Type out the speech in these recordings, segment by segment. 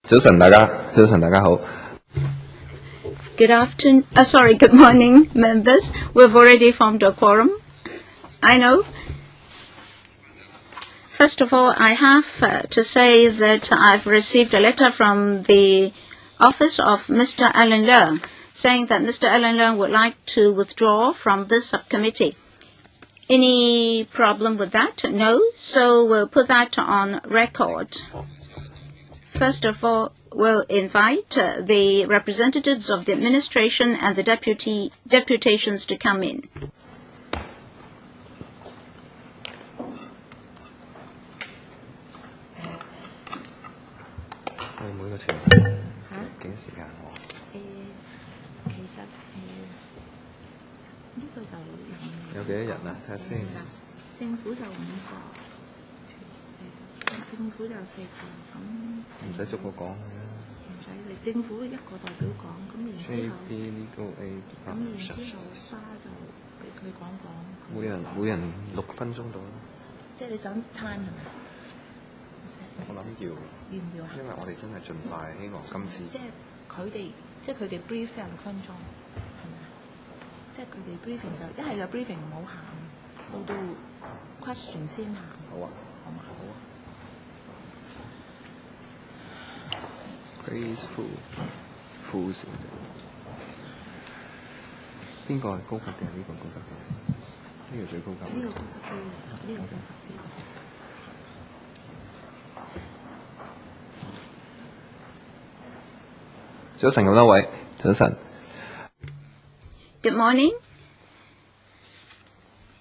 早晨，大家好。 Good morning, members. We've already formed a quorum. I know. First of all, I have to say that I've received a letter from the office of Mr. Alan Leung saying that Mr. Alan Leung would like to withdraw from this subcommittee. Any problem with that? No. So we'll put that on record. First of all, we'll invite the representatives of the administration and the deputations to come in. Legal Aid Ordinance 每人6分鐘到啦。即係你想 time 係咪？我諗要，因為我哋真係盡快希望今次。即係佢哋 brief 都係6分鐘，係咪？即係佢哋 briefing 就一係就 briefing 唔好行，到 question 先行。好啊，好嘛，好啊。Graceful， 富士。邊個係高級嘅？呢個高級嘅，呢個最高級。呢個高級，呢個高級。早晨咁多位，早晨。Good morning.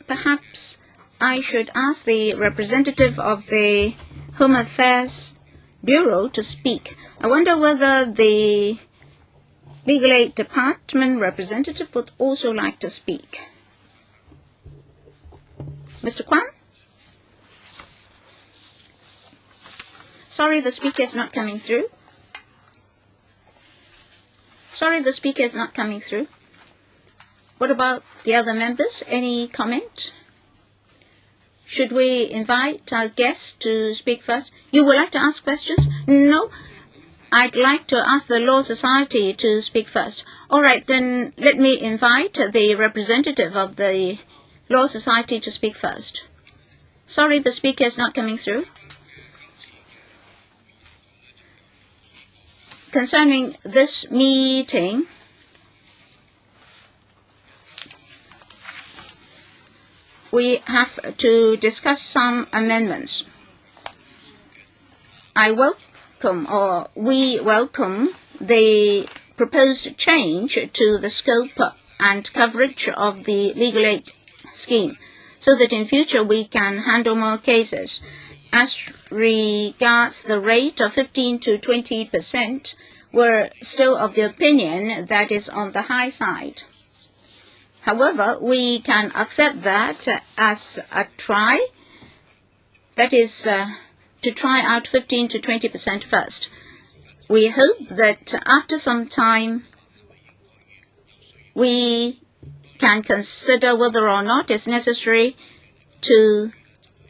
Perhaps I should ask the representative of the Home Affairs Bureau to speak. I wonder whether the Legal Aid Department representative would also like to speak. Mr. Kwan? Sorry, the speaker is not coming through. What about the other members? Any comment? Should we invite our guests to speak first? You would like to ask questions? No? I'd like to ask the Law Society to speak first. All right, then let me invite the representative of the Law Society to speak first. Sorry, the speaker is not coming through. Concerning this meeting, we have to discuss some amendments. We welcome the proposed change to the scope and coverage of the legal aid scheme so that in future we can handle more cases. As regards the rate of 15 to 20%, we're still of the opinion that is on the high side. However, we can accept that as a try, that is to try out 15 to 20% first. We hope that after some time we can consider whether or not it's necessary to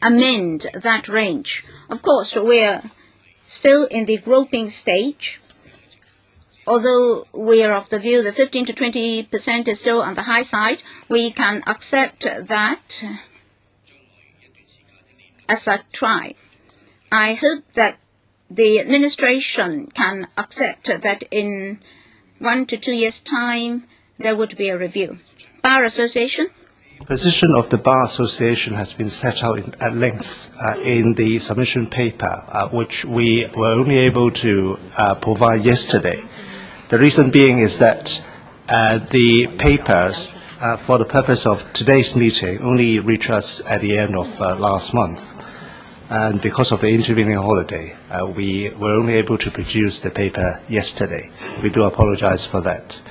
amend that range. Of course, we're still in the groping stage. Although we are of the view that 15 to 20% is still on the high side, we can accept that as a try. I hope that the administration can accept that in 1 to 2 years' time there would be a review. Bar Association? The position of the Bar Association has been set out at length in the submission paper, which we were only able to provide yesterday. The reason being is that the papers, for the purpose of today's meeting, only reached us at the end of last month. And because of the intervening holiday, we were only able to produce the paper yesterday. We do apologize for that.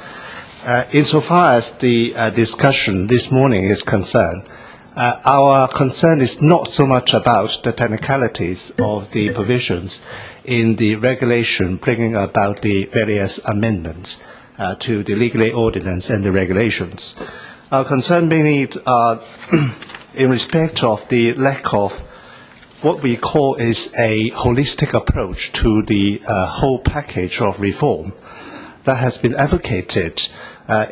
Insofar as the discussion this morning is concerned, our concern is not so much about the technicalities of the provisions in the regulation bringing about the various amendments to the Legal Aid Ordinance and the regulations. Our concern mainly in respect of the lack of what we call is a holistic approach to the whole package of reform that has been advocated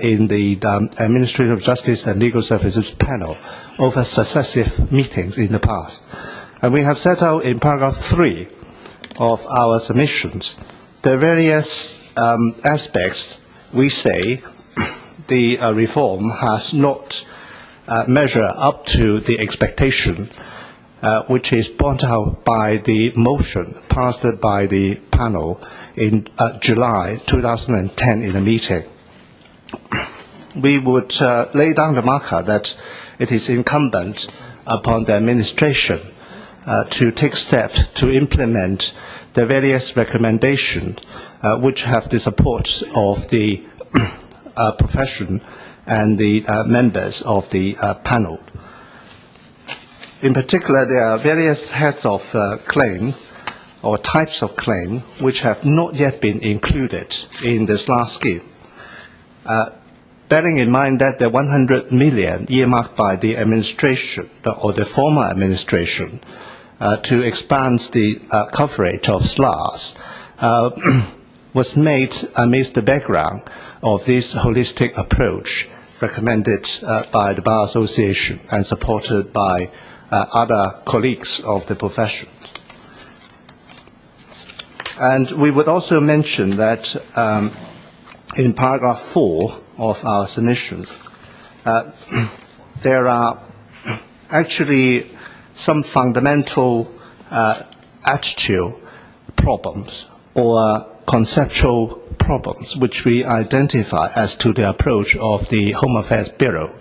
in the Administrative Justice and Legal Services panel over successive meetings in the past. And we have set out in paragraph 3 of our submissions the various aspects we say the reform has not measured up to the expectation which is brought out by the motion passed by the panel in July 2010 in a meeting. We would lay down the marker that it is incumbent upon the administration to take steps to implement the various recommendations which have the support of the profession and the members of the panel. In particular, there are various heads of claim or types of claim which have not yet been included in this last scheme. Bearing in mind that the 100 million earmarked by the administration or the former administration to expand the coverage of SLARs was made amidst the background of this holistic approach recommended by the Bar Association and supported by other colleagues of the profession. And we would also mention that in paragraph 4 of our submission, there are actually some fundamental attitude problems or conceptual problems which we identify as to the approach of the Home Affairs Bureau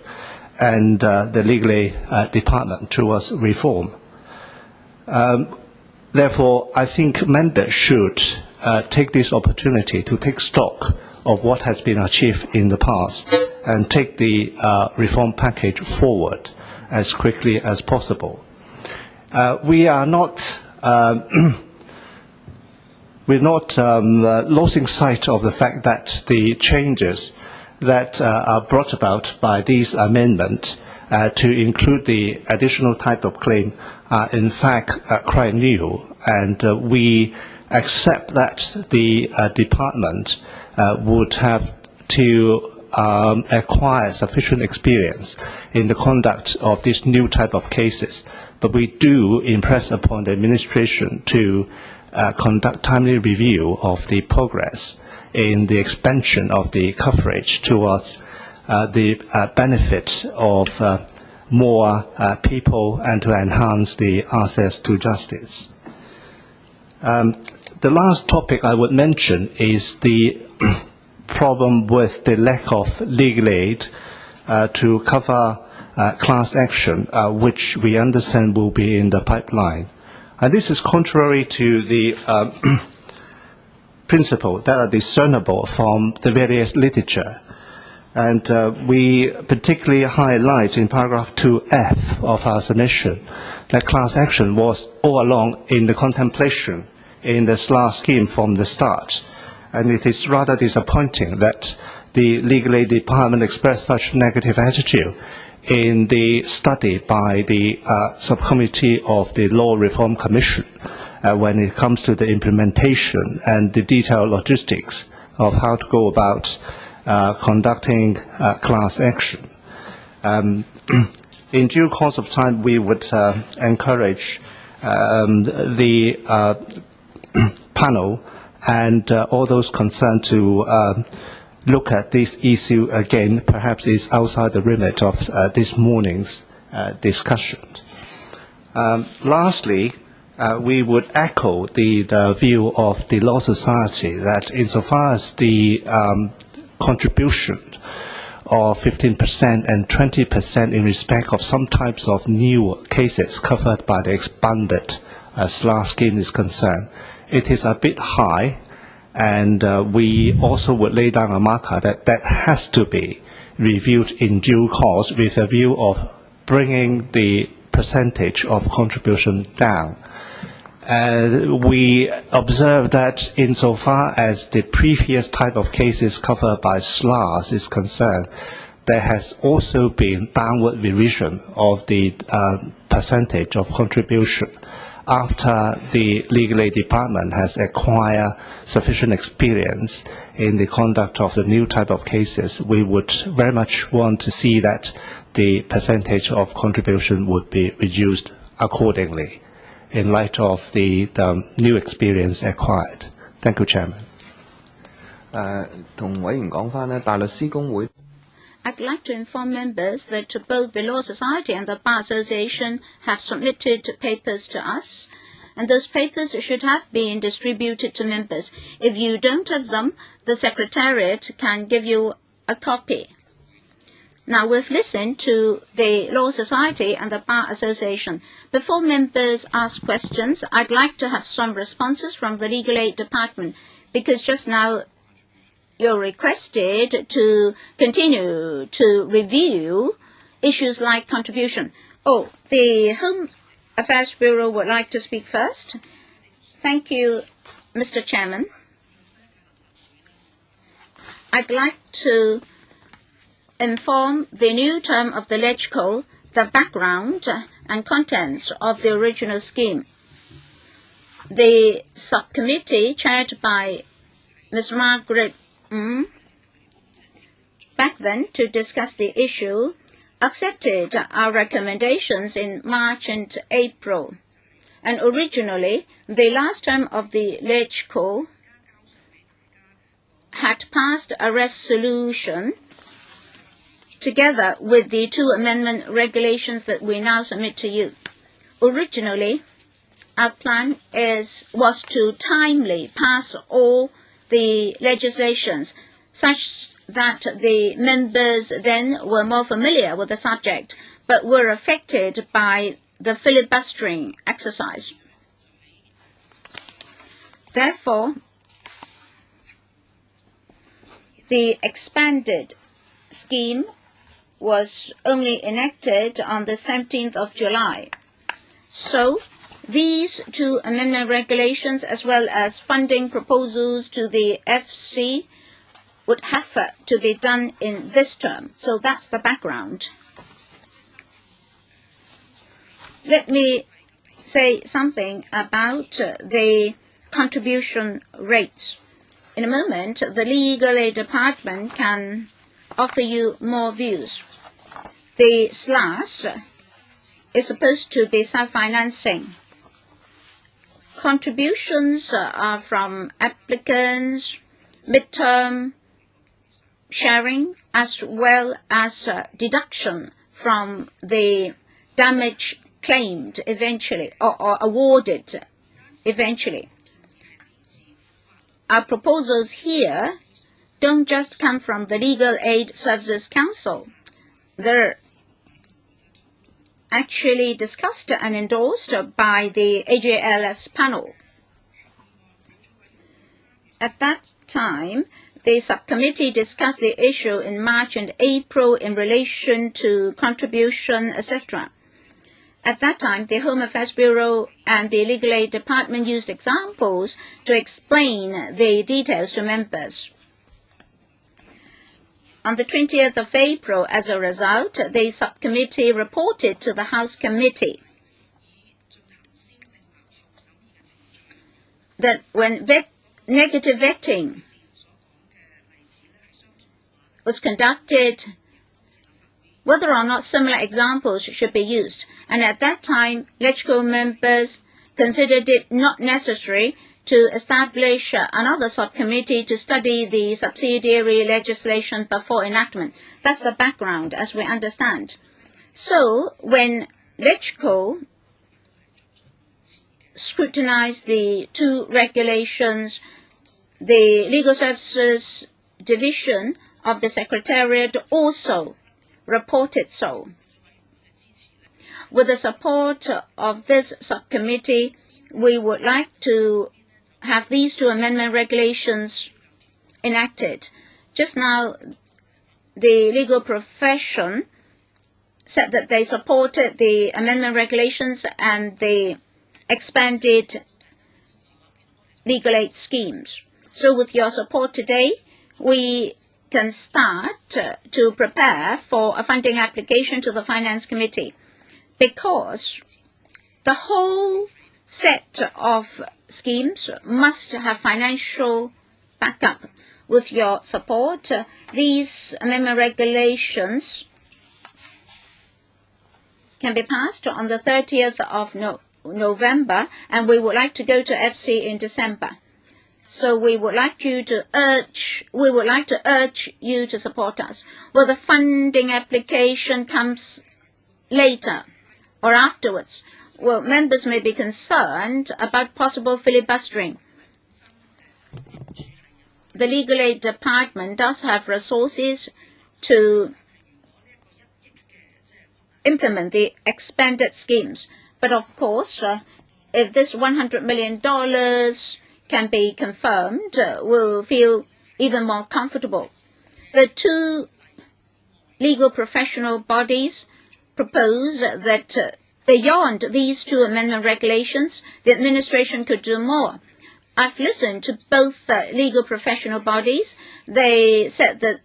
and the Legal Aid Department towards reform. Therefore, I think members should take this opportunity to take stock of what has been achieved in the past and take the reform package forward as quickly as possible. We are not we're not losing sight of the fact that the changes that are brought about by these amendments to include the additional type of claim are in fact quite new, and we accept that the department would have to acquire sufficient experience in the conduct of this new type of cases. But we do impress upon the administration to conduct timely review of the progress in the expansion of the coverage towards the benefit of more people and to enhance the access to justice. The last topic I would mention is the problem with the lack of legal aid to cover class action, which we understand will be in the pipeline. And this is contrary to the principle that are discernible from the various literature. And we particularly highlight in paragraph 2F of our submission that class action was all along in the contemplation in this last scheme from the start. And it is rather disappointing that the Legal Aid Department expressed such negative attitude in the study by the Subcommittee of the Law Reform Commission when it comes to the implementation and the detailed logistics of how to go about conducting class action. In due course of time, we would encourage the panel and all those concerned to look at this issue again. Perhaps it's outside the remit of this morning's discussion. Lastly, we would echo the view of the Law Society that insofar as the contribution of 15% and 20% in respect of some types of new cases covered by the expanded SLAR scheme is concerned, it is a bit high, and we also would lay down a marker that has to be reviewed in due course with a view of bringing the percentage of contribution down. We observe that insofar as the previous type of cases covered by SLARs is concerned, there has also been downward revision of the percentage of contribution after the Legal Aid Department has acquired sufficient experience in the conduct of the new type of cases, we would very much want to see that the percentage of contribution would be reduced accordingly in light of the new experience acquired. Thank you, Chairman. 同委員講返呢，大律師公會 I'd like to inform members that both the Law Society and the Bar Association have submitted papers to us, and those papers should have been distributed to members. If you don't have them, the Secretariat can give you a copy. Now, we've listened to the Law Society and the Bar Association. Before members ask questions, I'd like to have some responses from the Legal Aid Department, because just now you're requested to continue to review issues like contribution. Oh, the Home Affairs Bureau would like to speak first. Thank you, Mr. Chairman. I'd like to inform the new term of the LegCo, the background and contents of the original scheme. The subcommittee, chaired by Ms. Margaret back then to discuss the issue, accepted our recommendations in March and April. And originally, the last term of the LegCo had passed a resolution together with the two amendment regulations that we now submit to you. Originally, our plan was to timely pass all the legislations such that the members then were more familiar with the subject but were affected by the filibustering exercise. Therefore, the expanded scheme was only enacted on the 17th of July. So, these two amendment regulations, as well as funding proposals to the FC, would have to be done in this term. So that's the background. Let me say something about the contribution rates. In a moment, the Legal Aid Department can offer you more views. The SLAS is supposed to be self-financing. Contributions are from applicants, midterm sharing, as well as deduction from the damage claimed eventually or awarded eventually. Our proposals here don't just come from the Legal Aid Services Council. They're actually discussed and endorsed by the AJLS panel. At that time, the subcommittee discussed the issue in March and April in relation to contribution, etc. At that time, the Home Affairs Bureau and the Legal Aid Department used examples to explain the details to members. On the 20th of April, as a result, the subcommittee reported to the House Committee that when negative vetting was conducted, whether or not similar examples should be used. And at that time, LegCo members considered it not necessary to establish another subcommittee to study the subsidiary legislation before enactment. That's the background, as we understand. So, when LegCo scrutinized the two regulations, the Legal Services Division of the Secretariat also reported so. With the support of this subcommittee, we would like to have these two amendment regulations enacted. Just now, the legal profession said that they supported the amendment regulations and the expanded legal aid schemes. So with your support today, we can start to prepare for a funding application to the Finance Committee, because the whole set of schemes must have financial backup. With your support, these amendment regulations can be passed on the 30th of November, and we would like to go to FC in December. So we would like to urge you to support us. Well, the funding application comes later or afterwards. Well, members may be concerned about possible filibustering. The Legal Aid Department does have resources to implement the expanded schemes. But of course, if this $100 million can be confirmed, we'll feel even more comfortable. The two legal professional bodies propose that beyond these two amendment regulations, the administration could do more. I've listened to both legal professional bodies. They said that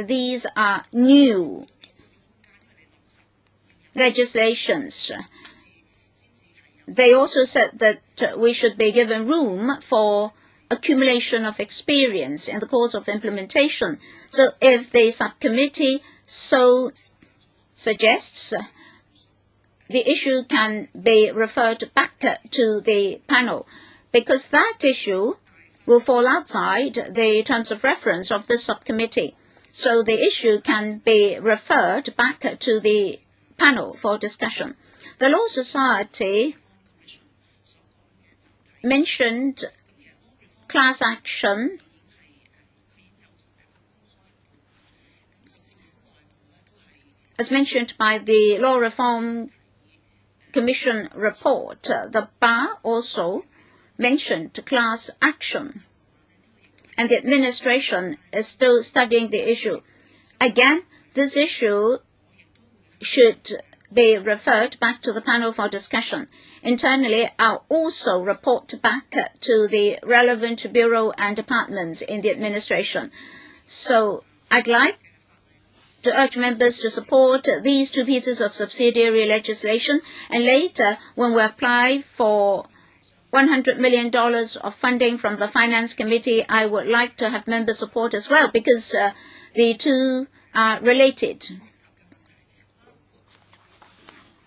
these are new legislations. They also said that we should be given room for accumulation of experience in the course of implementation. So if the subcommittee so suggests, the issue can be referred back to the panel, because that issue will fall outside the terms of reference of the subcommittee. So the issue can be referred back to the panel for discussion. The Law Society mentioned class action. As mentioned by the Law Reform Commission report, the Bar also mentioned class action, and the administration is still studying the issue. Again, this issue should be referred back to the panel for discussion. Internally, I'll also report back to the relevant bureau and departments in the administration. So I'd like to urge members to support these two pieces of subsidiary legislation, and later, when we apply for $100 million of funding from the Finance Committee, I would like to have member support as well, because the two are related.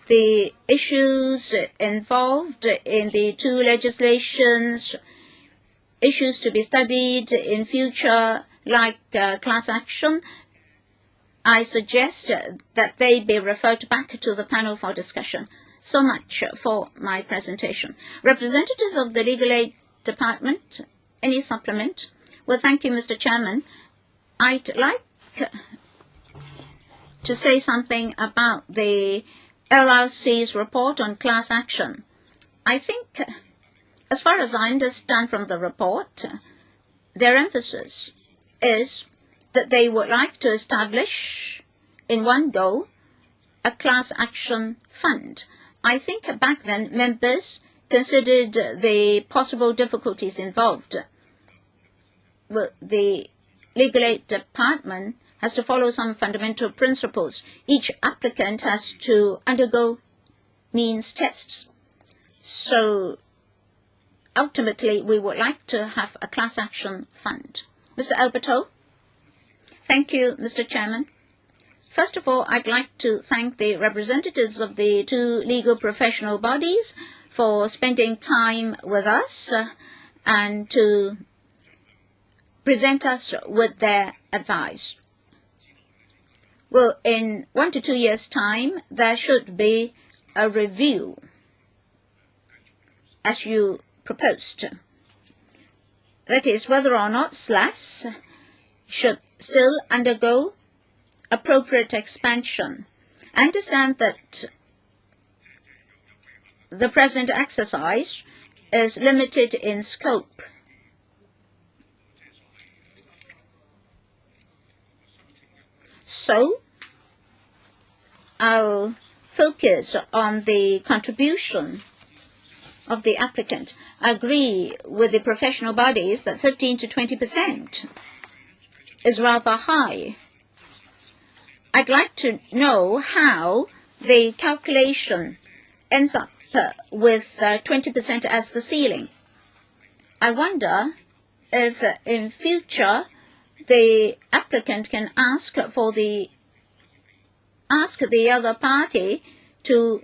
The issues involved in the two legislations, issues to be studied in future, like class action, I suggest that they be referred back to the panel for discussion. So much for my presentation. Representative of the Legal Aid Department, any supplement? Well, thank you, Mr. Chairman. I'd like to say something about the LRC's report on class action. I think, as far as I understand from the report, their emphasis is that they would like to establish in one go a class action fund. I think back then members considered the possible difficulties involved. Well, the Legal Aid Department has to follow some fundamental principles. Each applicant has to undergo means tests. So ultimately, we would like to have a class action fund. Mr. Alberto? Thank you, Mr. Chairman. First of all, I'd like to thank the representatives of the two legal professional bodies for spending time with us and to present us with their advice. Well, in 1 to 2 years' time, there should be a review, as you proposed. That is, whether or not SLAS should still undergo appropriate expansion. I understand that the present exercise is limited in scope. So, I'll focus on the contribution of the applicant. I agree with the professional bodies that 15 to 20% is rather high. I'd like to know how the calculation ends up with 20% as the ceiling. I wonder if in future the applicant can ask the other party to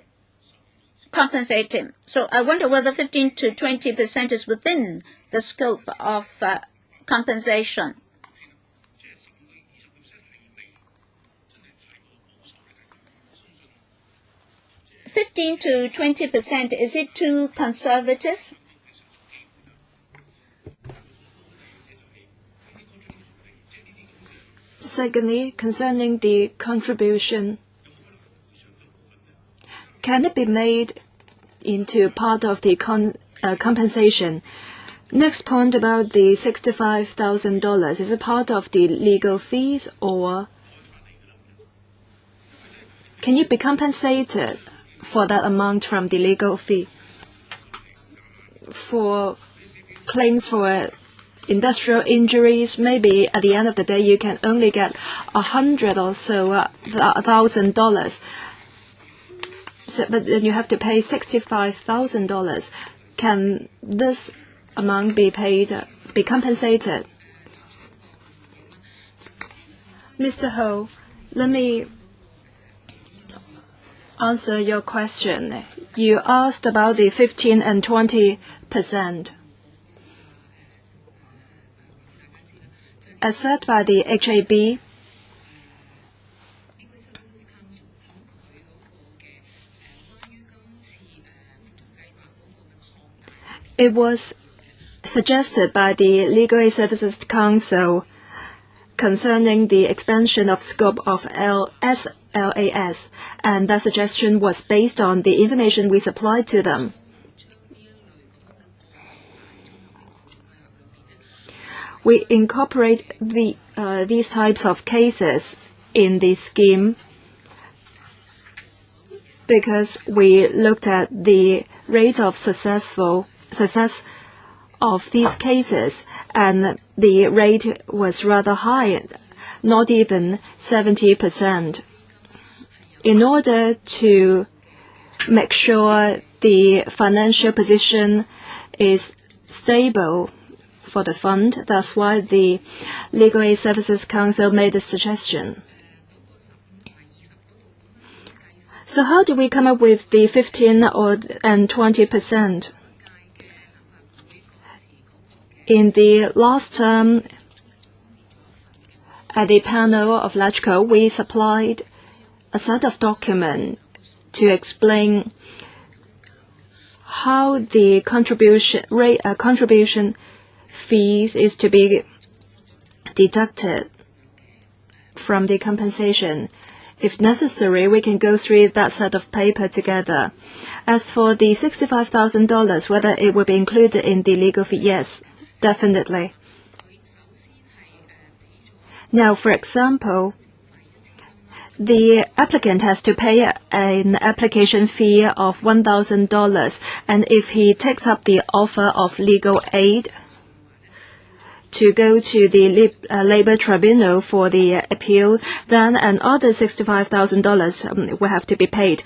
compensate him. So I wonder whether 15 to 20% is within the scope of compensation. 15 to 20%, is it too conservative? Secondly, concerning the contribution, can it be made into part of the compensation? Next point about the $65,000, is it part of the legal fees, or can you be compensated for that amount from the legal fee? For claims for industrial injuries, maybe at the end of the day you can only get $100,000 or so, but then you have to pay $65,000. Can this amount be compensated? Mr. Ho, let me answer your question. You asked about the 15 and 20%. As said by the HAB, it was suggested by the Legal Aid Services Council concerning the expansion of scope of SLAS, and that suggestion was based on the information we supplied to them. We incorporate these types of cases in the scheme because we looked at the rate of success of these cases, and the rate was rather high, not even 70%. In order to make sure the financial position is stable for the fund, that's why the Legal Aid Services Council made the suggestion. So how do we come up with the 15 and 20%? In the last term, at the panel of LegCo, we supplied a set of documents to explain how the contribution fees is to be deducted from the compensation. If necessary, we can go through that set of paper together. As for the $65,000, whether it will be included in the legal fee, yes, definitely. Now, for example, the applicant has to pay an application fee of $1,000, and if he takes up the offer of legal aid to go to the labor tribunal for the appeal, then another $65,000 will have to be paid.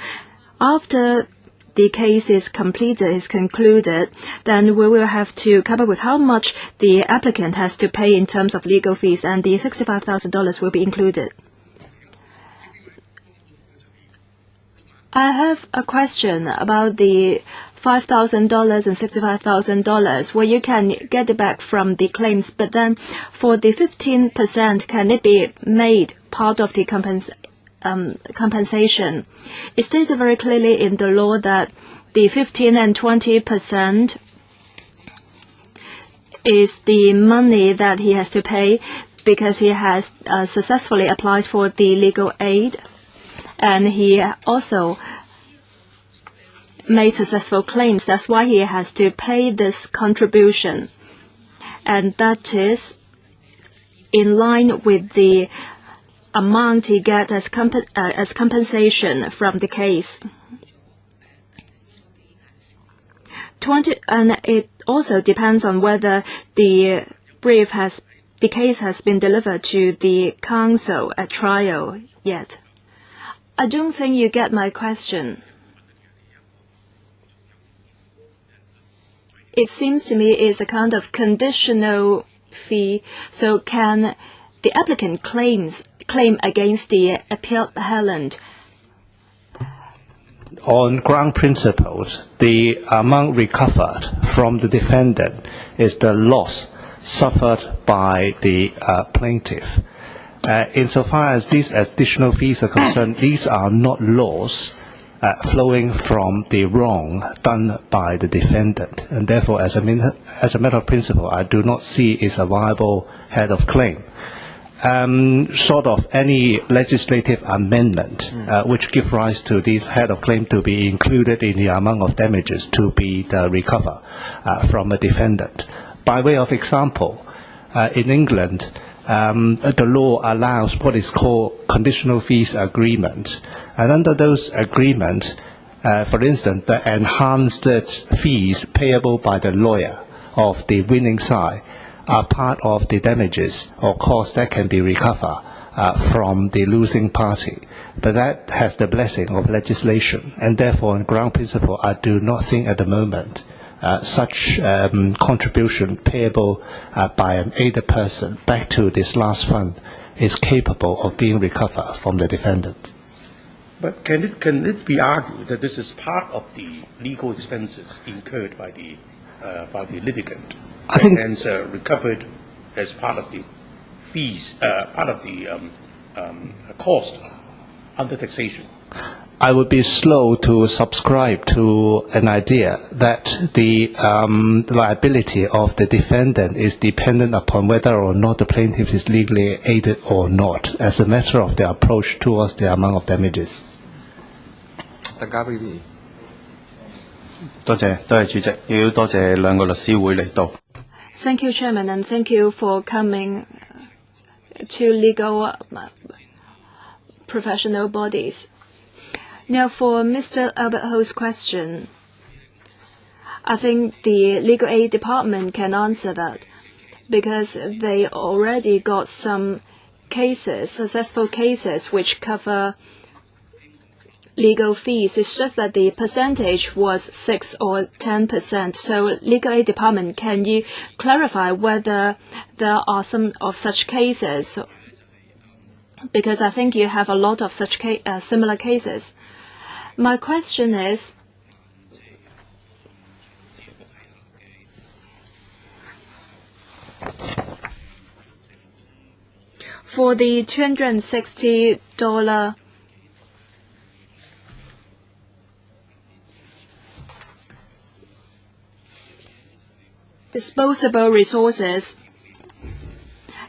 After the case is concluded, then we will have to come up with how much the applicant has to pay in terms of legal fees, and the $65,000 will be included. I have a question about the $5,000 and $65,000, where you can get it back from the claims, but then for the 15%, can it be made part of the compensation? It states very clearly in the law that the 15 and 20% is the money that he has to pay because he has successfully applied for the legal aid, and he also made successful claims. That's why he has to pay this contribution, and that is in line with the amount he gets as compensation from the case. And it also depends on whether the case has been delivered to the council at trial yet. I don't think you get my question. it seems to me is a kind of conditional fee. So can the applicant claim against the appellant? On ground principles, the amount recovered from the defendant is the loss suffered by the plaintiff. Insofar as these additional fees are concerned, these are not loss flowing from the wrong done by the defendant, and therefore, as a matter of principle, I do not see it as a viable head of claim. Sort of any legislative amendment which give rise to this head of claim to be included in the amount of damages to be recovered from a defendant. By way of example, in England, the law allows what is called conditional fees agreement, and under those agreements, for instance, the enhanced fees payable by the lawyer of the winning side are part of the damages or costs that can be recovered from the losing party. But that has the blessing of legislation, and therefore, on ground principle, I do not think at the moment such contribution payable by an aided person back to this last fund is capable of being recovered from the defendant. But can it be argued that this is part of the legal expenses incurred by the litigant? I think, and recovered as part of the fees, part of the cost under taxation. I would be slow to subscribe to an idea that the liability of the defendant is dependent upon whether or not the plaintiff is legally aided or not, as a matter of the approach towards the amount of damages. 多謝主席，亦要多謝兩個律師會嚟到。Thank you, Chairman, and thank you for coming to legal professional bodies. Now, for Mr. Albert Ho's question, I think the Legal Aid Department can answer that because they already got some cases, successful cases, which cover legal fees. It's just that the percentage was 6 or 10%. So, Legal Aid Department, can you clarify whether there are some of such cases? Because I think you have a lot of such similar cases. My question is, for the $260 disposable resources,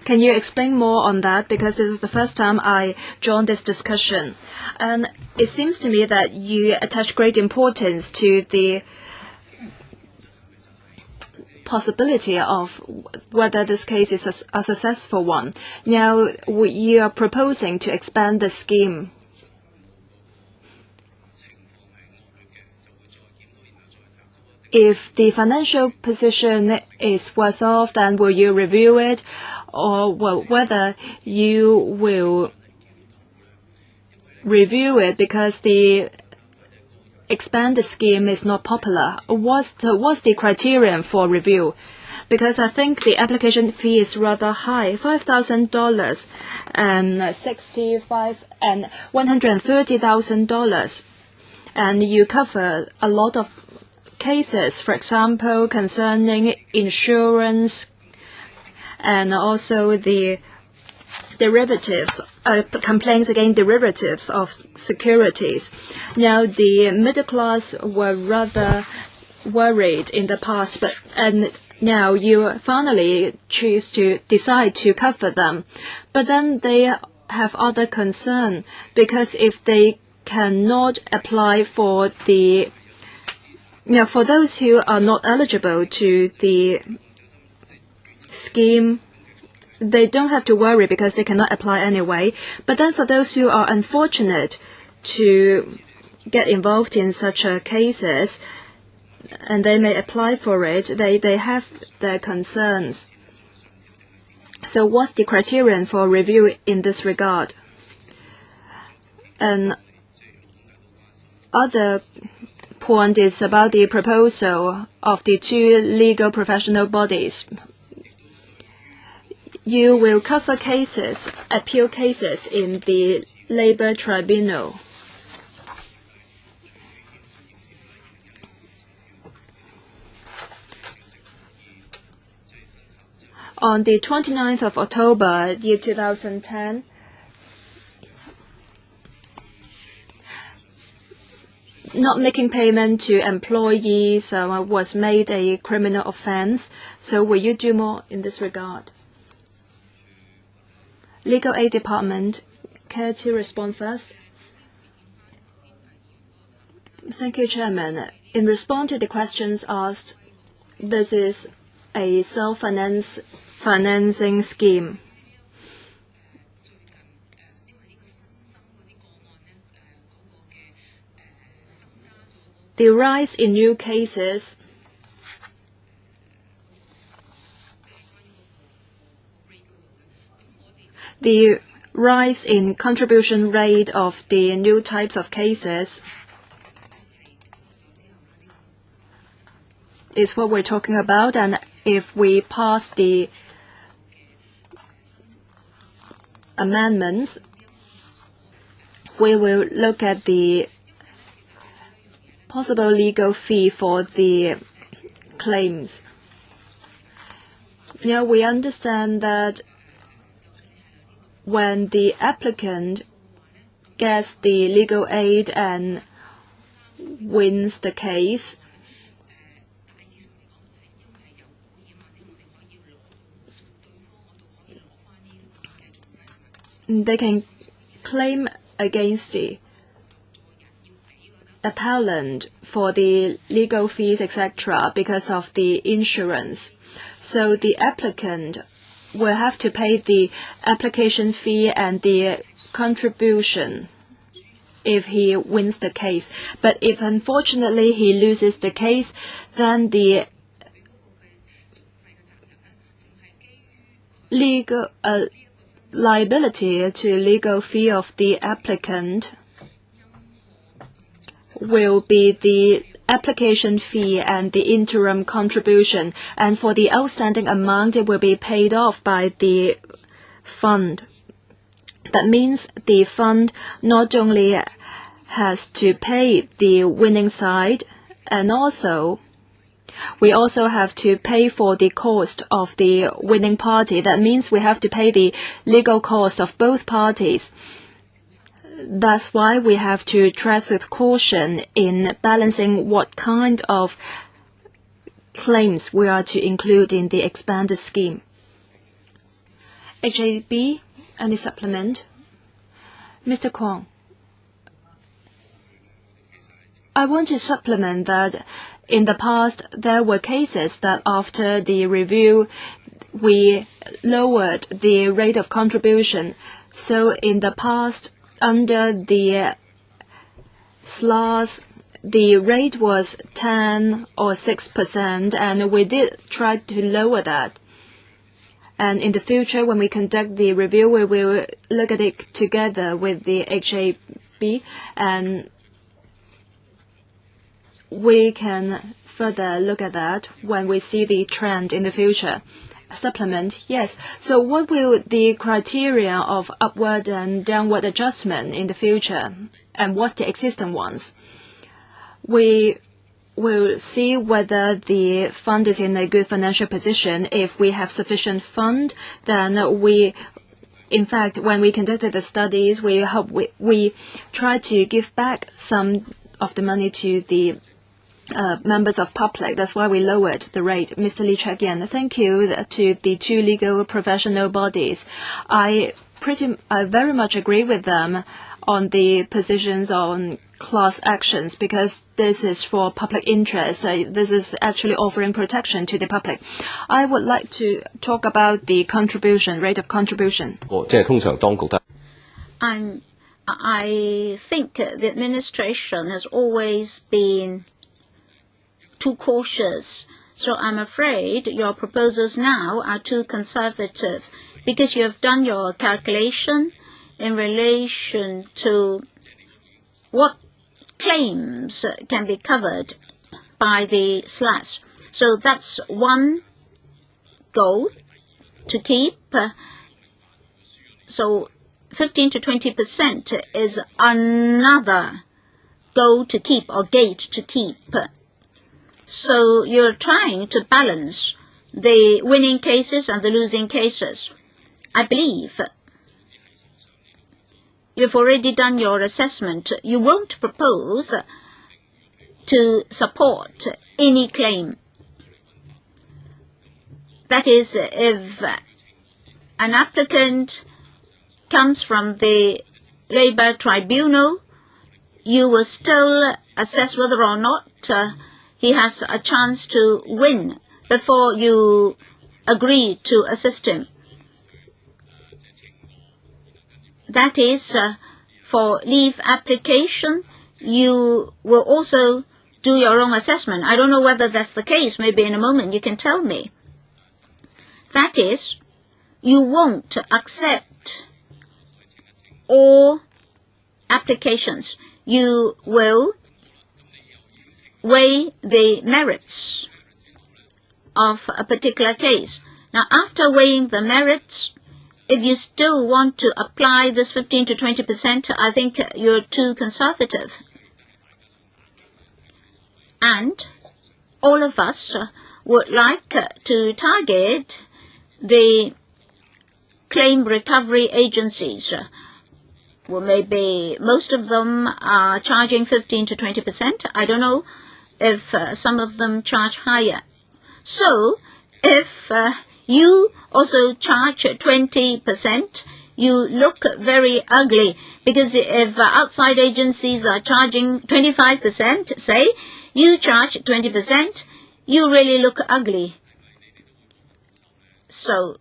can you explain more on that? Because this is the first time I joined this discussion. And it seems to me that you attach great importance to the possibility of whether this case is a successful one. Now, you are proposing to expand the scheme. If the financial position is worse off, then will you review it? Or whether you will review it because the expanded scheme is not popular. What's the criterion for review? Because I think the application fee is rather high, $5,000 and $65,000 and $130,000, and you cover a lot of cases, for example, concerning insurance and also the derivatives, complaints against derivatives of securities. Now, the middle class were rather worried in the past, and now you finally decide to cover them. But then they have other concern, because if they cannot apply for the for those who are not eligible to the scheme, they don't have to worry because they cannot apply anyway. But then for those who are unfortunate to get involved in such cases, and they may apply for it, they have their concerns. So what's the criterion for review in this regard? And other point is about the proposal of the two legal professional bodies. You will cover cases, appeal cases in the Labour Tribunal. On the 29th of October, year 2010, not making payment to employees was made a criminal offence. So will you do more in this regard? Legal Aid Department, care to respond first? Thank you, Chairman. In response to the questions asked, this is a self-financing scheme. The rise in new cases the rise in contribution rate of the new types of cases is what we're talking about, and if we pass the amendments, we will look at the possible legal fee for the claims. Now, we understand that when the applicant gets the legal aid and wins the case, they can claim against the appellant for the legal fees, etc., because of the insurance. So the applicant will have to pay the application fee and the contribution if he wins the case. But if unfortunately he loses the case, then the legal liability to legal fee of the applicant will be the application fee and the interim contribution, and for the outstanding amount, it will be paid off by the fund. That means the fund not only has to pay the winning side, and we also have to pay for the cost of the winning party. That means we have to pay the legal cost of both parties. That's why we have to tread with caution in balancing what kind of claims we are to include in the expanded scheme. HAB, any supplement? Mr. Kwong, I want to supplement that in the past there were cases that after the review we lowered the rate of contribution. So in the past, under the SLAS, the rate was 10 or 6%, and we did try to lower that. And in the future, when we conduct the review, we will look at it together with the HAB, and we can further look at that when we see the trend in the future. Supplement, yes. So what will the criteria of upward and downward adjustment in the future, and what's the existing ones? We will see whether the fund is in a good financial position. If we have sufficient fund, then in fact, when we conducted the studies, we try to give back some of the money to the members of public. That's why we lowered the rate. Mr. Lee Chek-yen, thank you to the two legal professional bodies. I very much agree with them on the positions on class actions, because this is for public interest. This is actually offering protection to the public. I would like to talk about the rate of contribution. I think the administration has always been too cautious. So I'm afraid your proposals now are too conservative, because you have done your calculation in relation to what claims can be covered by the slash. So that's one goal to keep. So 15 to 20% is another goal to keep or gate to keep. So you're trying to balance the winning cases and the losing cases. I believe you've already done your assessment. You won't propose to support any claim. That is, if an applicant comes from the Labour Tribunal, you will still assess whether or not he has a chance to win before you agree to assist him. That is, for leave application, you will also do your own assessment. I don't know whether that's the case. Maybe in a moment you can tell me. That is, you won't accept all applications. You will weigh the merits of a particular case. Now, after weighing the merits, if you still want to apply this 15 to 20%, I think you're too conservative. And all of us would like to target the claim recovery agencies. Well, maybe most of them are charging 15 to 20%. I don't know if some of them charge higher. So, if you also charge 20%, you look very ugly. Because if outside agencies are charging 25%, say, you charge 20%, you really look ugly. So,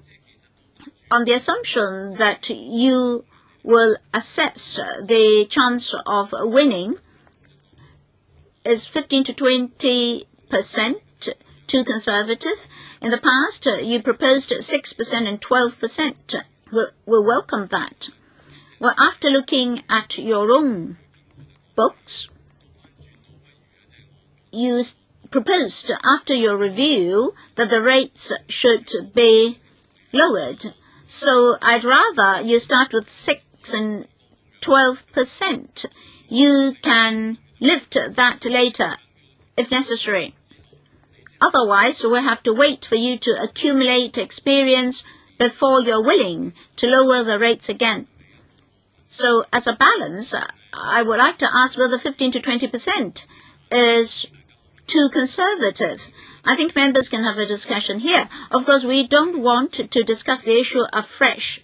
on the assumption that you will assess the chance of winning, is 15 to 20% too conservative? In the past, you proposed 6% and 12%. We'll welcome that. Well, after looking at your own books, you proposed after your review that the rates should be lowered. So I'd rather you start with 6 and 12%. You can lift that later if necessary. Otherwise, we'll have to wait for you to accumulate experience before you're willing to lower the rates again. So as a balance, I would like to ask whether 15 to 20% is too conservative. I think members can have a discussion here. Of course, we don't want to discuss the issue afresh.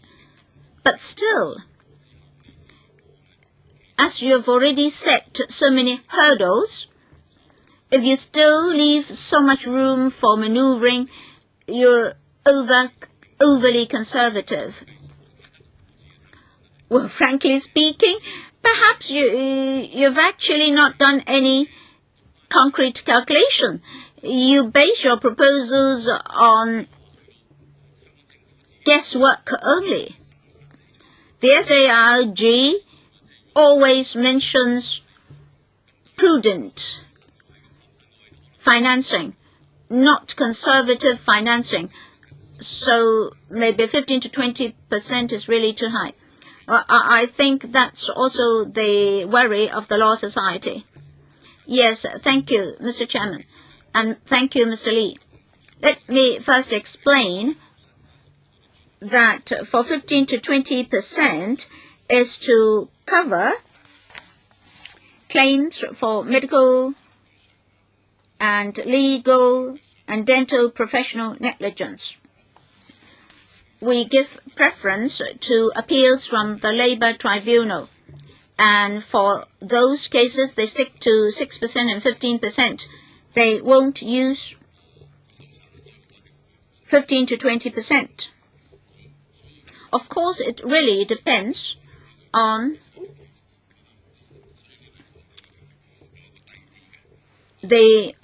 But still, as you have already set so many hurdles, if you still leave so much room for maneuvering, you're overly conservative. Well, frankly speaking, perhaps you've actually not done any concrete calculation. You base your proposals on guesswork only. The SARG always mentions prudent financing, not conservative financing. So maybe 15 to 20% is really too high. Well, I think that's also the worry of the Law Society. Yes, thank you, Mr. Chairman. And thank you, Mr. Lee. Let me first explain that for 15 to 20% is to cover claims for medical and legal and dental professional negligence. We give preference to appeals from the Labour Tribunal. And for those cases, they stick to 6% and 15%. They won't use 15 to 20%. Of course, it really depends on the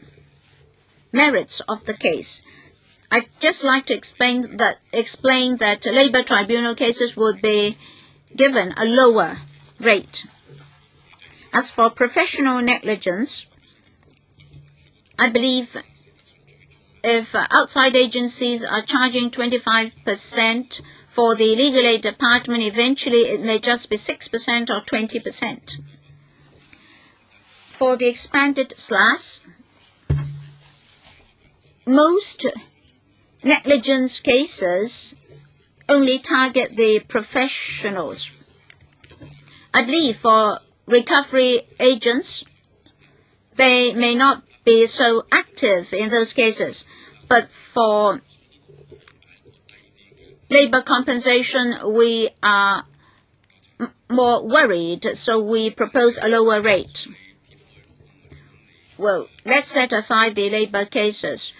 merits of the case. I'd just like to explain that Labour Tribunal cases would be given a lower rate. As for professional negligence, I believe if outside agencies are charging 25% for the legal aid department, eventually it may just be 6% or 20%. For the expanded SLAS, most negligence cases only target the professionals. I believe for recovery agents, they may not be so active in those cases, but for labor compensation, we are more worried, so we propose a lower rate. Well, let's set aside the labor cases.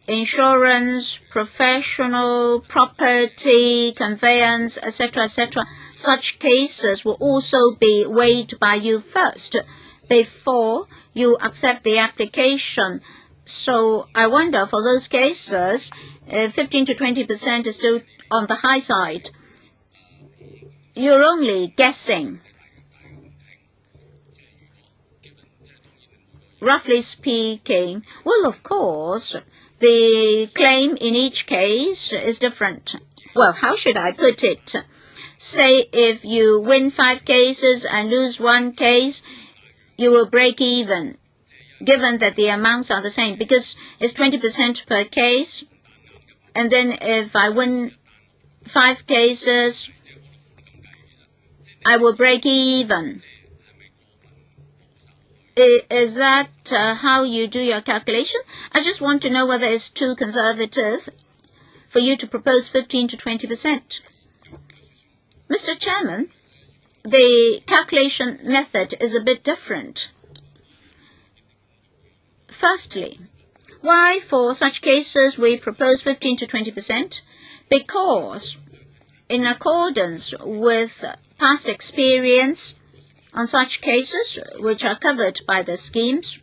Insurance, professional, property, conveyance, etc., etc. Such cases will also be weighed by you first before you accept the application. So I wonder, for those cases, 15 to 20% is still on the high side. You're only guessing. Roughly speaking, well, of course, the claim in each case is different. Well, how should I put it? Say if you win 5 cases and lose 1 case, you will break even, given that the amounts are the same, because it's 20% per case. And then if I win 5 cases, I will break even. Is that how you do your calculation? I just want to know whether it's too conservative for you to propose 15 to 20%. Mr. Chairman, the calculation method is a bit different. Firstly, why for such cases we propose 15 to 20%? Because in accordance with past experience on such cases which are covered by the schemes,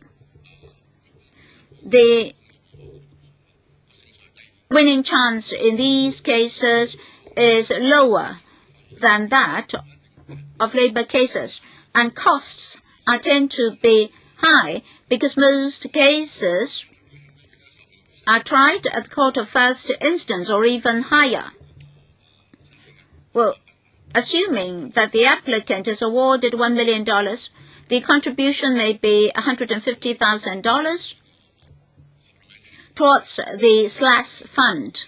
the winning chance in these cases is lower than that of labor cases, and costs tend to be high because most cases are tried at the court of first instance or even higher. Well, assuming that the applicant is awarded $1 million, the contribution may be $150,000 towards the SLAS fund.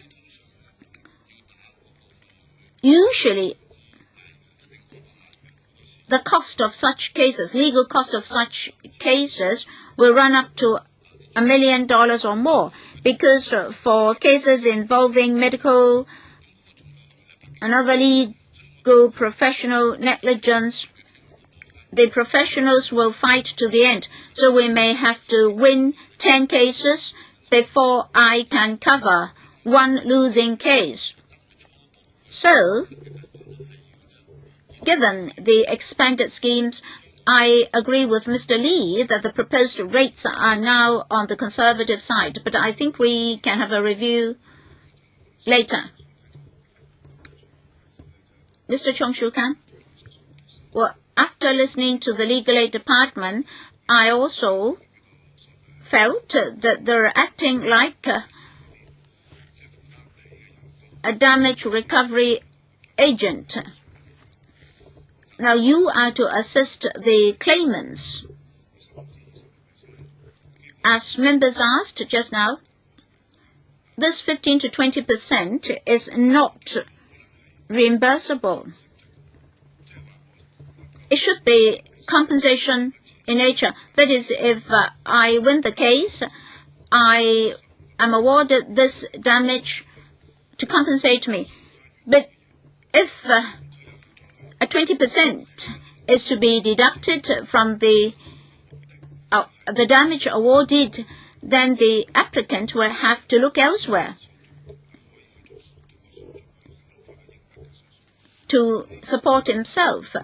Usually, the cost of such cases, legal cost of such cases, will run up to $1 million or more, because for cases involving medical and other legal professional negligence, the professionals will fight to the end. So we may have to win 10 cases before I can cover 1 losing case. So, given the expanded schemes, I agree with Mr. Lee that the proposed rates are now on the conservative side, but I think we can have a review later. Mr. Chong Shu Kan? Well, after listening to the Legal Aid Department, I also felt that they're acting like a damage recovery agent. Now you are to assist the claimants. As members asked just now, this 15 to 20% is not reimbursable. It should be compensation in nature. That is, if I win the case, I am awarded this damage to compensate me. But if a 20% is to be deducted from the damage awarded, then the applicant will have to look elsewhere to support himself.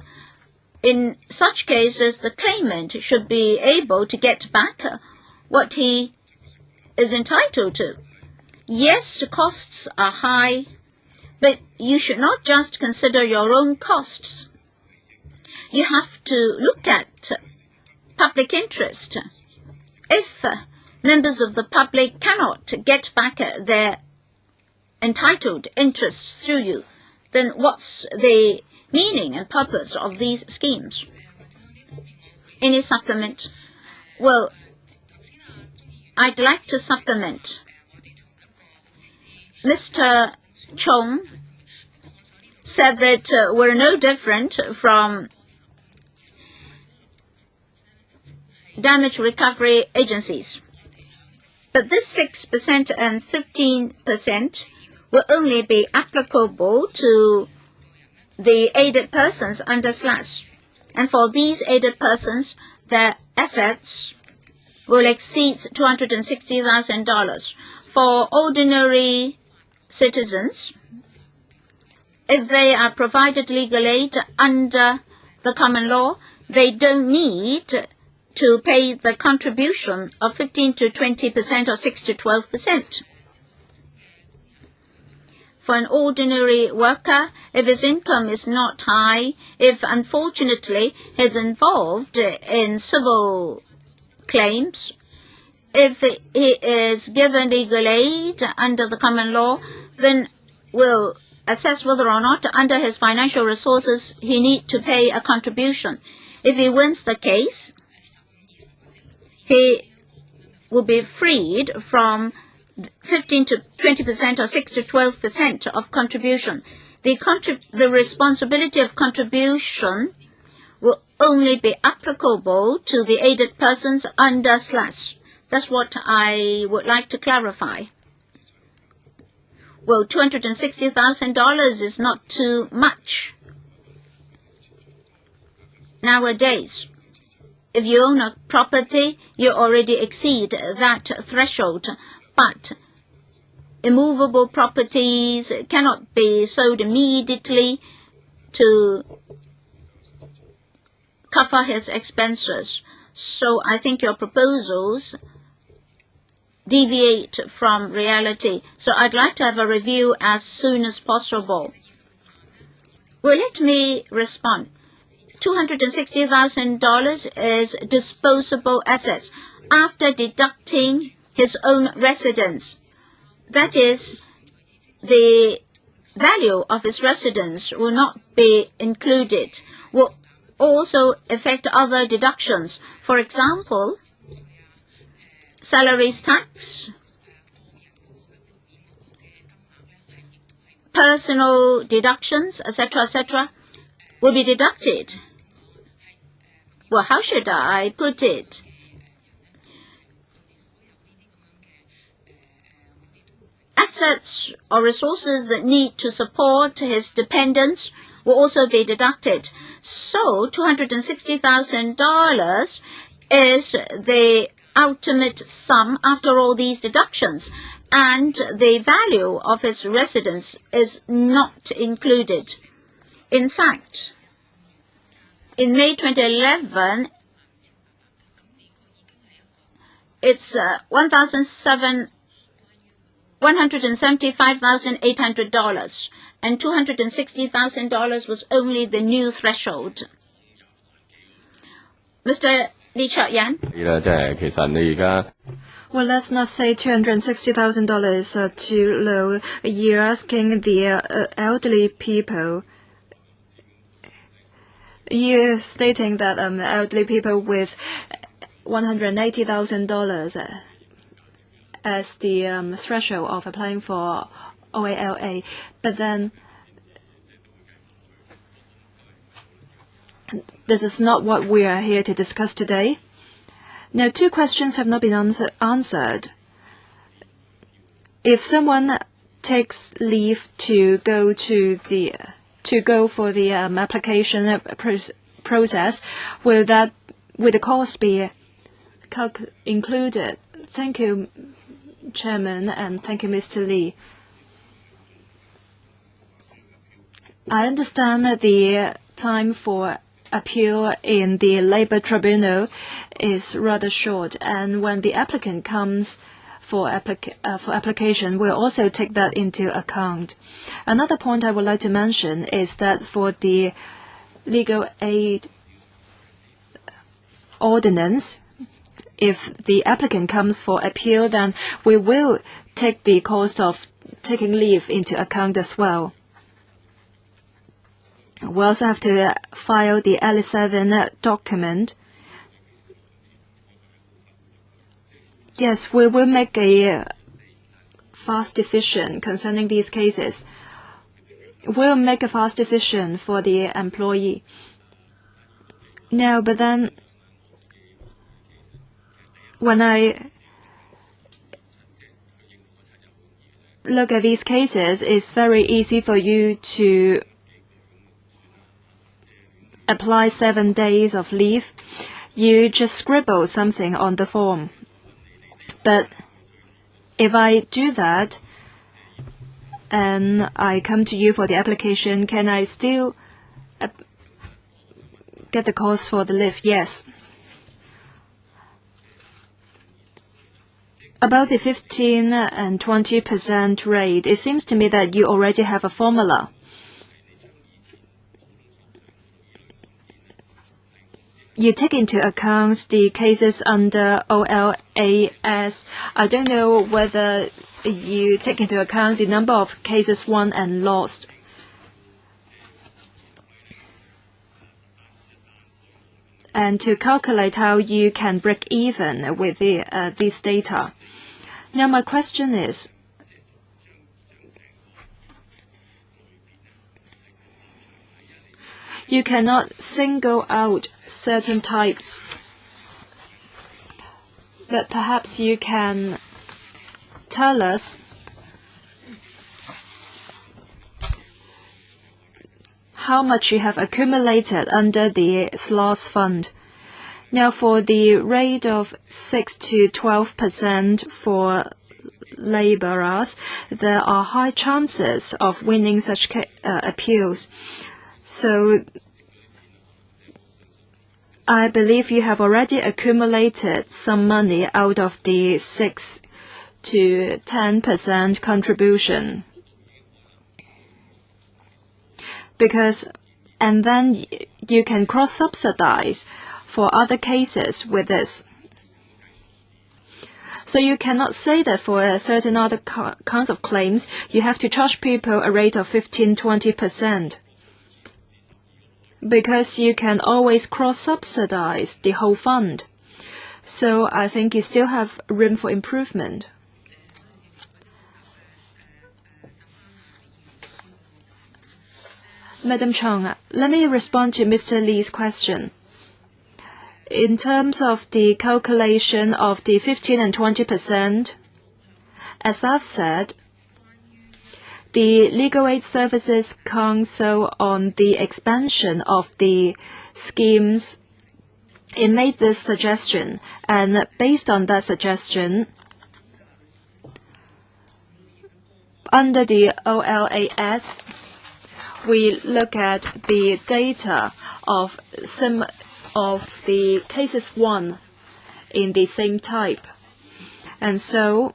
In such cases, the claimant should be able to get back what he is entitled to. Yes, costs are high, but you should not just consider your own costs. you have to look at public interest. If members of the public cannot get back their entitled interests through you, then what's the meaning and purpose of these schemes? Any supplement? Well, I'd like to supplement. Mr. Chong said that we're no different from damage recovery agencies. But this 6% and 15% will only be applicable to the aided persons under slash. And for these aided persons, their assets will exceed $260,000. For ordinary citizens, if they are provided legal aid under the common law, they don't need to pay the contribution of 15 to 20% or 6 to 12%. For an ordinary worker, if his income is not high, if unfortunately he's involved in civil claims, if he is given legal aid under the common law, then we'll assess whether or not under his financial resources he needs to pay a contribution. If he wins the case, he will be freed from 15 to 20% or 6 to 12% of contribution. The responsibility of contribution will only be applicable to the aided persons under slash. That's what I would like to clarify. Well, $260,000 is not too much nowadays. If you own a property, you already exceed that threshold. But immovable properties cannot be sold immediately to cover his expenses. So I think your proposals deviate from reality. So I'd like to have a review as soon as possible. Well, let me respond. $260,000 is disposable assets after deducting his own residence. That is, the value of his residence will not be included, will also affect other deductions. For example, salaries tax, personal deductions, etc., will be deducted. Well, how should I put it? Assets or resources that need to support his dependents will also be deducted. So $260,000 is the ultimate sum after all these deductions, and the value of his residence is not included. In fact, in May 2011, it's $175,800, and $260,000 was only the new threshold. Mr. Lee Chok-yan. Well, let's not say $260,000 are too low. You're asking the elderly people. You're stating that elderly people with $180,000 as the threshold of applying for OALA. But then this is not what we are here to discuss today. Now, two questions have not been answered. If someone takes leave to go for the application process, will the cost be included? Thank you, Chairman, and thank you, Mr. Lee. I understand that the time for appeal in the Labour Tribunal is rather short, and when the applicant comes for application, we'll also take that into account. Another point I would like to mention is that for the Legal Aid Ordinance, if the applicant comes for appeal, then we will take the cost of taking leave into account as well. We also have to file the L7 document. Yes, we will make a fast decision concerning these cases. We'll make a fast decision for the employee. No, but then when I look at these cases, it's very easy for you to apply 7 days of leave. You just scribble something on the form. But if I do that and I come to you for the application, can I still get the cost for the leave? Yes. About the 15 and 20% rate, it seems to me that you already have a formula. You take into account the cases under OLAS. I don't know whether you take into account the number of cases won and lost. And to calculate how you can break even with this data. Now my question is, you cannot single out certain types, but perhaps you can tell us how much you have accumulated under the SLOS fund. Now for the rate of 6 to 12% for laborers, there are high chances of winning such appeals. So I believe you have already accumulated some money out of the 6 to 10% contribution. And then you can cross-subsidize for other cases with this. So you cannot say that for a certain other kinds of claims, you have to charge people a rate of 15–20%. Because you can always cross-subsidize the whole fund. So I think you still have room for improvement. Madam Chong, let me respond to Mr. Lee's question. In terms of the calculation of the 15 and 20%, as I've said, the Legal Aid Services Council on the expansion of the schemes, it made this suggestion, and based on that suggestion, under the OLAS, we look at the data of the cases won in the same type. And so,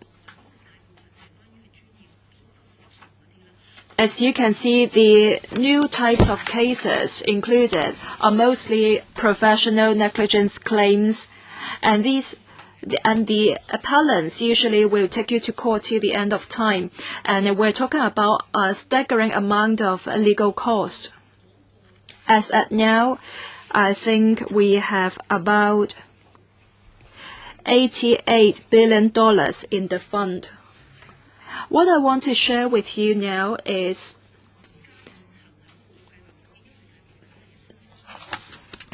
as you can see, the new types of cases included are mostly professional negligence claims, and the appellants usually will take you to court till the end of time. And we're talking about a staggering amount of legal cost. As at now, I think we have about $88 billion in the fund. What I want to share with you now is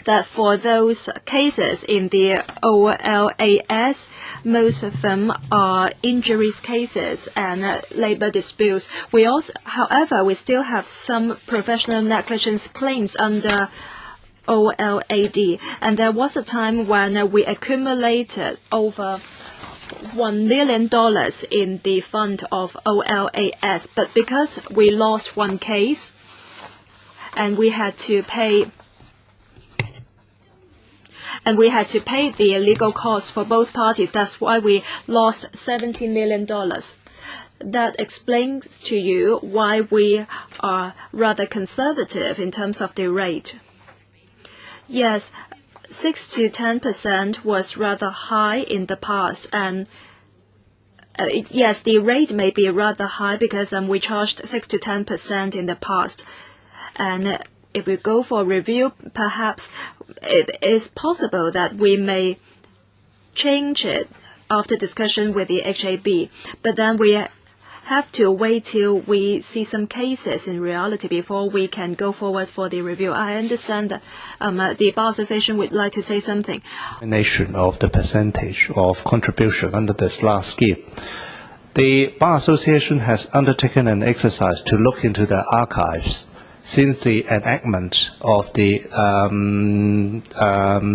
that for those cases in the OLAS, most of them are injuries cases and labor disputes. However, we still have some professional negligence claims under OLAD, and there was a time when we accumulated over $1 million in the fund of OLAS, but because we lost one case and we had to pay the legal costs for both parties, that's why we lost $70 million. That explains to you why we are rather conservative in terms of the rate. Yes, 6 to 10% was rather high in the past, and yes, the rate may be rather high because we charged 6 to 10% in the past. And if we go for review, perhaps it is possible that we may change it after discussion with the HAB. But then we have to wait till we see some cases in reality before we can go forward for the review. I understand that the Bar Association would like to say something. Nation of the percentage of contribution under this last scheme. The Bar Association has undertaken an exercise to look into the archives since the enactment of the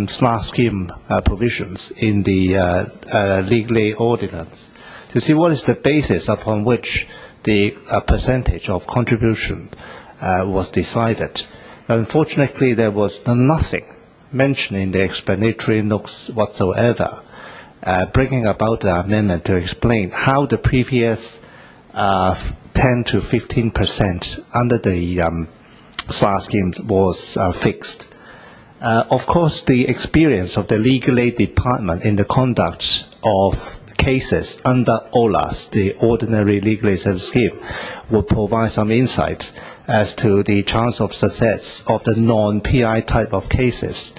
SLAR scheme provisions in the Legal Aid Ordinance, to see what is the basis upon which the percentage of contribution was decided. Unfortunately, there was nothing mentioned in the explanatory notes whatsoever, bringing about the amendment to explain how the previous 10 to 15% under the SLAR scheme was fixed. Of course, the experience of the Legal Aid Department in the conduct of cases under OLAS, the Ordinary Legal Aid Service Scheme, will provide some insight as to the chance of success of the non-PI type of cases.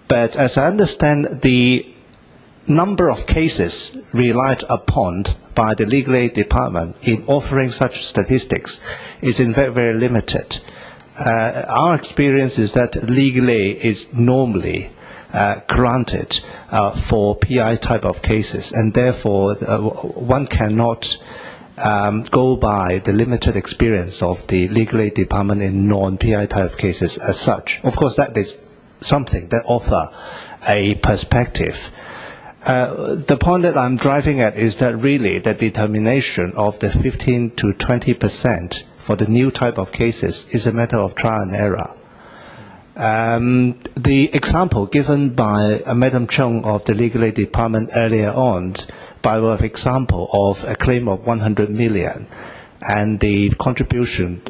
But as I understand, the number of cases relied upon by the Legal Aid Department in offering such statistics is in fact very limited. Our experience is that legal aid is normally granted for PI type of cases, and therefore one cannot go by the limited experience of the Legal Aid Department in non-PI type of cases as such. Of course, that is something that offers a perspective. The point that I'm driving at is that really the determination of the 15 to 20% for the new type of cases is a matter of trial and error. The example given by Madam Chung of the Legal Aid Department earlier on, by way of example of a claim of 100 million, and the contribution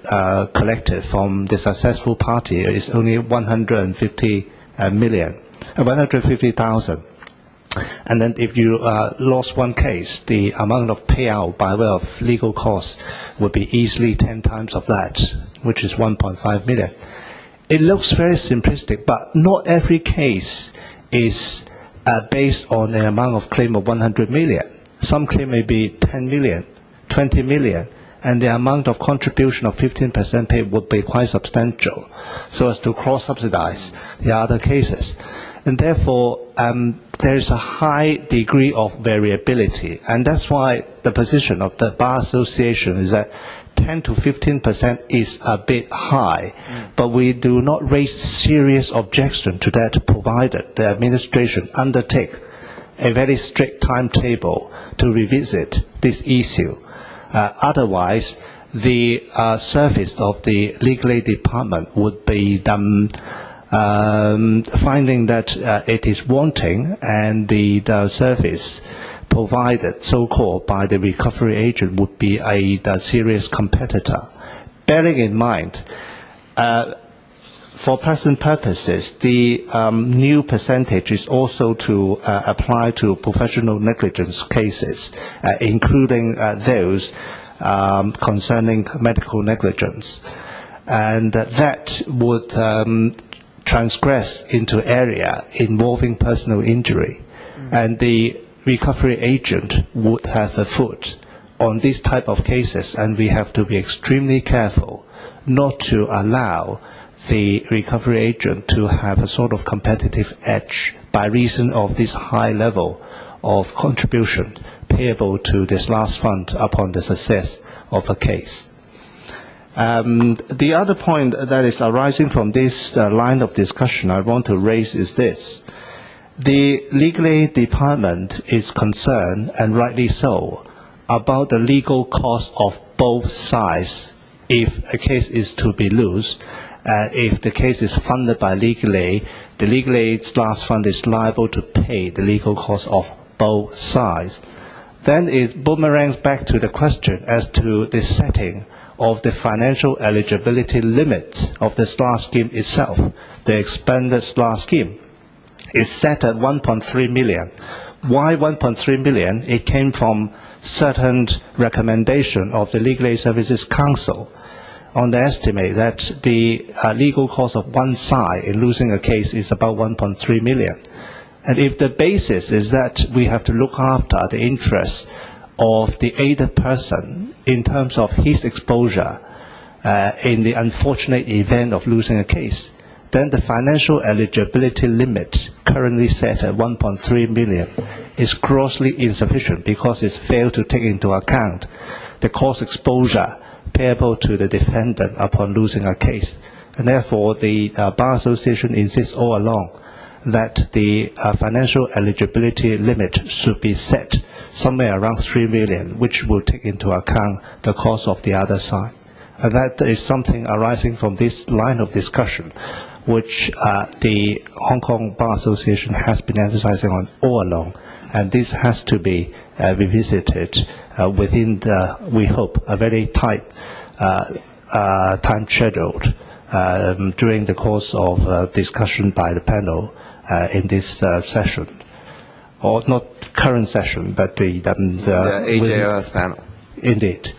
collected from the successful party is only 150,000. And then if you lost one case, the amount of payout by way of legal costs would be easily 10 times of that, which is 1.5 million. It looks very simplistic, but not every case is based on an amount of claim of 100 million. Some claim may be 10 million, 20 million, and the amount of contribution of 15% paid would be quite substantial, so as to cross-subsidize the other cases. And therefore, there is a high degree of variability, and that's why the position of the Bar Association is that 10 to 15% is a bit high, but we do not raise serious objection to that, provided the administration undertake a very strict timetable to revisit this issue. Otherwise, the service of the Legal Aid Department would be finding that it is wanting, and the service provided, so-called, by the recovery agent would be a serious competitor. Bearing in mind, for present purposes, the new percentage is also to apply to professional negligence cases, including those concerning medical negligence. And that would transgress into area involving personal injury, and the recovery agent would have a foot on this type of cases, and we have to be extremely careful not to allow the recovery agent to have a sort of competitive edge by reason of this high level of contribution payable to this last fund upon the success of a case. The other point that is arising from this line of discussion I want to raise is this. The Legal Aid Department is concerned, and rightly so, about the legal cost of both sides if a case is to be lost. If the case is funded by Legal Aid, the Legal Aid's last fund is liable to pay the legal cost of both sides. Then it boomerangs back to the question as to the setting of the financial eligibility limits of the SLAR scheme itself, the expanded SLAR scheme. is set at 1.3 million. Why 1.3 million? It came from certain recommendation of the Legal Aid Services Council on the estimate that the legal cost of one side in losing a case is about 1.3 million. And if the basis is that we have to look after the interests of the aided person in terms of his exposure in the unfortunate event of losing a case, then the financial eligibility limit currently set at 1.3 million is grossly insufficient because it's failed to take into account the cost exposure payable to the defendant upon losing a case. And therefore, the Bar Association insists all along that the financial eligibility limit should be set somewhere around 3 million, which will take into account the cost of the other side. And that is something arising from this line of discussion, which the Hong Kong Bar Association has been emphasizing on all along. And this has to be revisited within, we hope, a very tight time scheduled during the course of discussion by the panel in this session, or not current session, but the AJLS panel. Indeed.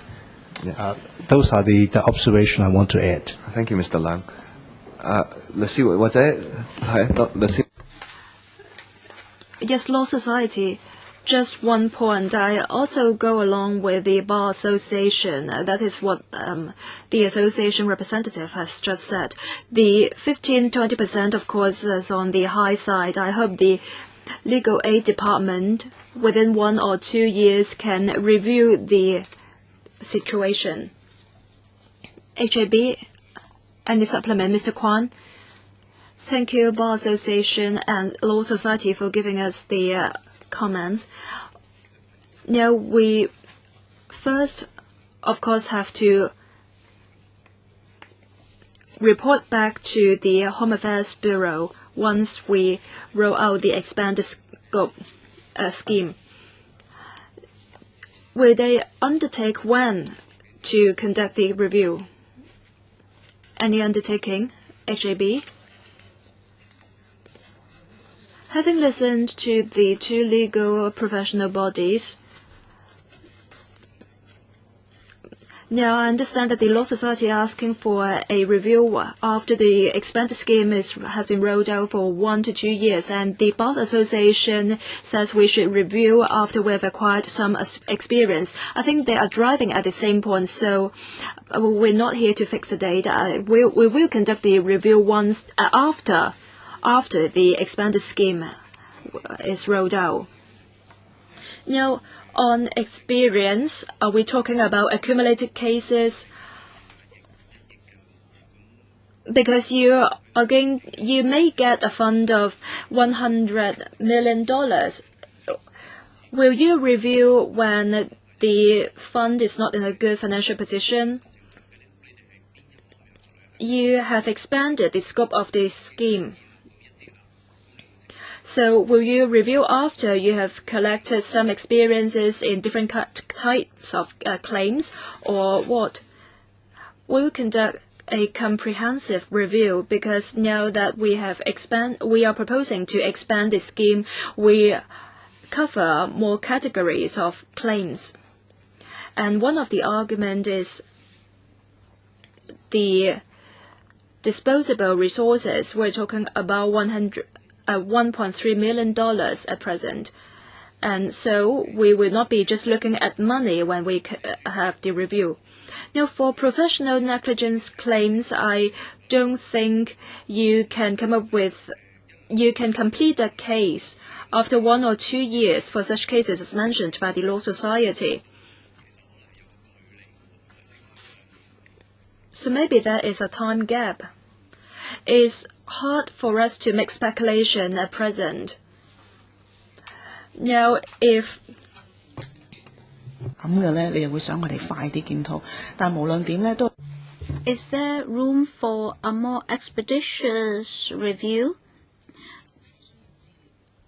Yeah. Those are the observation I want to add. Thank you, Mr. Lam. 律師會或者係律師。 Yes, Law Society. Just one point. I also go along with the Bar Association. That is what the association representative has just said. The 15-20%, of course, is on the high side. I hope the Legal Aid Department, within 1 or 2 years, can review the situation. HAB, any supplement, Mr. Kwan? Thank you, Bar Association and Law Society, for giving us the comments. Now, we first, of course, have to report back to the Home Affairs Bureau once we roll out the expanded scope scheme. Will they undertake when to conduct the review? Any undertaking, HAB? Having listened to the two legal professional bodies, now I understand that the Law Society is asking for a review after the expanded scheme has been rolled out for 1 to 2 years, and the Bar Association says we should review after we have acquired some experience. I think they are driving at the same point, so we're not here to fix a date. We will conduct the review once after the expanded scheme is rolled out. Now, on experience, are we talking about accumulated cases? Because you may get a fund of $100 million. Will you review when the fund is not in a good financial position? You have expanded the scope of the scheme. So will you review after you have collected some experiences in different types of claims, or what? Will you conduct a comprehensive review? Because now that we are proposing to expand the scheme, we cover more categories of claims. And one of the arguments is the disposable resources. We're talking about $1.3 million at present. And so we will not be just looking at money when we have the review. Now, for professional negligence claims, I don't think you can complete a case after 1 or 2 years for such cases as mentioned by the Law Society. So maybe there is a time gap. It's hard for us to make speculation at present. Now, if is there room for a more expeditious review?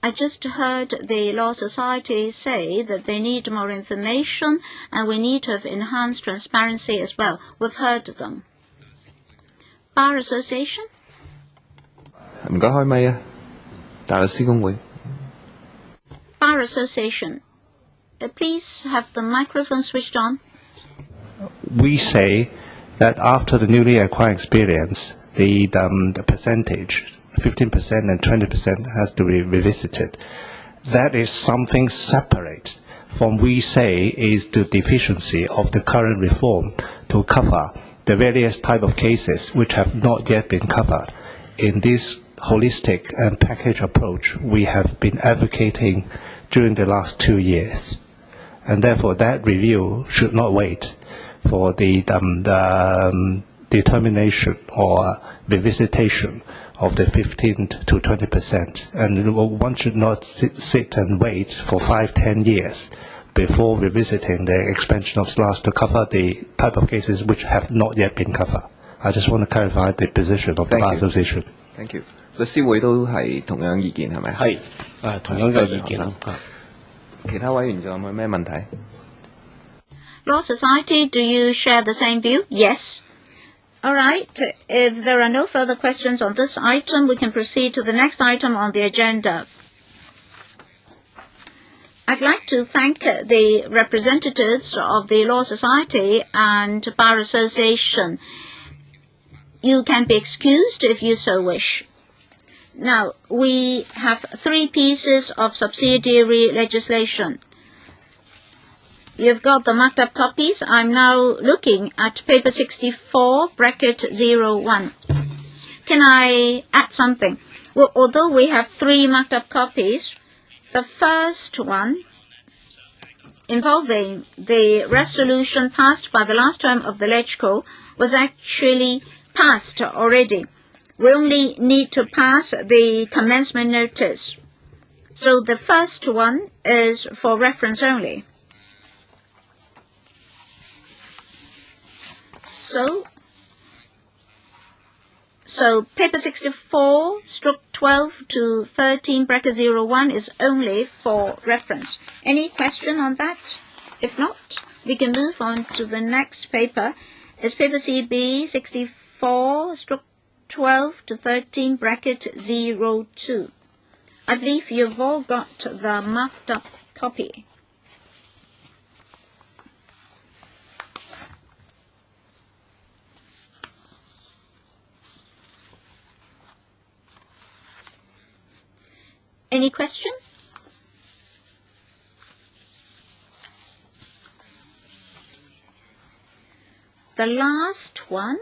I just heard the Law Society say that they need more information and we need to have enhanced transparency as well. We've heard them. Bar Association? 唔該開咪啊！大律師公會。 Bar Association. Please have the microphone switched on. We say that after the newly acquired experience, the percentage, 15% and 20%, has to be revisited. That is something separate from we say is the deficiency of the current reform to cover the various type of cases which have not yet been covered. In this holistic and package approach, we have been advocating during the last 2 years. And therefore, that review should not wait for the determination or revisitation of the 15 to 20%. And one should not sit and wait for 5-10 years before revisiting the expansion of SLAS to cover the type of cases which have not yet been covered. I just want to clarify the position of the Bar Association. Thank you. 律師會都係同樣意見係咪？係同樣嘅意見啦。其他委員仲有冇咩問題？ Law Society, do you share the same view? Yes. All right. If there are no further questions on this item, we can proceed to the next item on the agenda. I'd like to thank the representatives of the Law Society and Bar Association. You can be excused if you so wish. Now, we have 3 pieces of subsidiary legislation. You've got the marked up copies. I'm now looking at paper 64, bracket 01. Can I add something? Well, although we have 3 marked up copies, the first one, involving the resolution passed by the last term of the LegCo, was actually passed already. We only need to pass the commencement notice. So the first one is for reference only. So paper 64, stroke 12 to 13, bracket 01 is only for reference. Any question on that? If not, we can move on to the next paper. It's paper CB 64, stroke 12 to 13, bracket 02. I believe you've all got the marked up copy. Any question? The last one,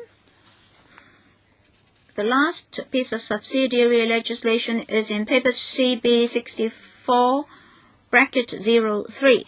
the last piece of subsidiary legislation is in paper CB 64, bracket 03.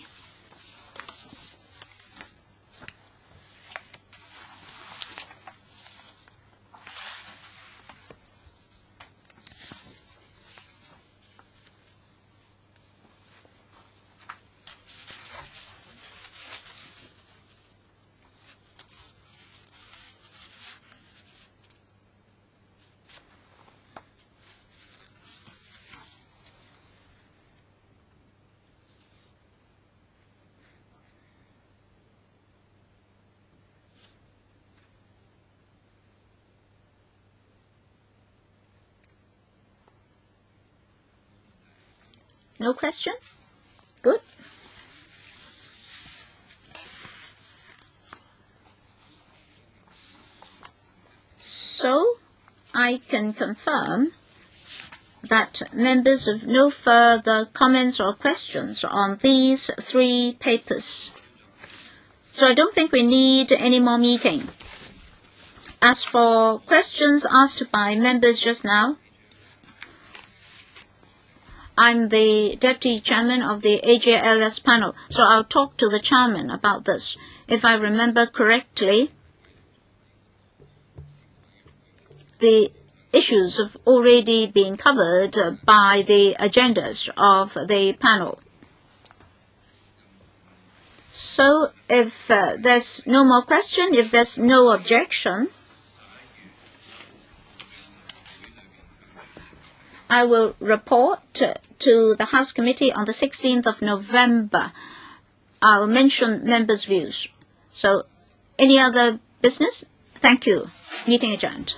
No question? Good. So, I can confirm that members have no further comments or questions on these 3 papers. So I don't think we need any more meeting. As for questions asked by members just now, I'm the deputy chairman of the AJLS panel, so I'll talk to the chairman about this. If I remember correctly, the issues have already been covered by the agendas of the panel. So if there's no more question, if there's no objection, I will report to the House Committee on the 16th of November. I'll mention members' views. So, any other business? Thank you. Meeting adjourned.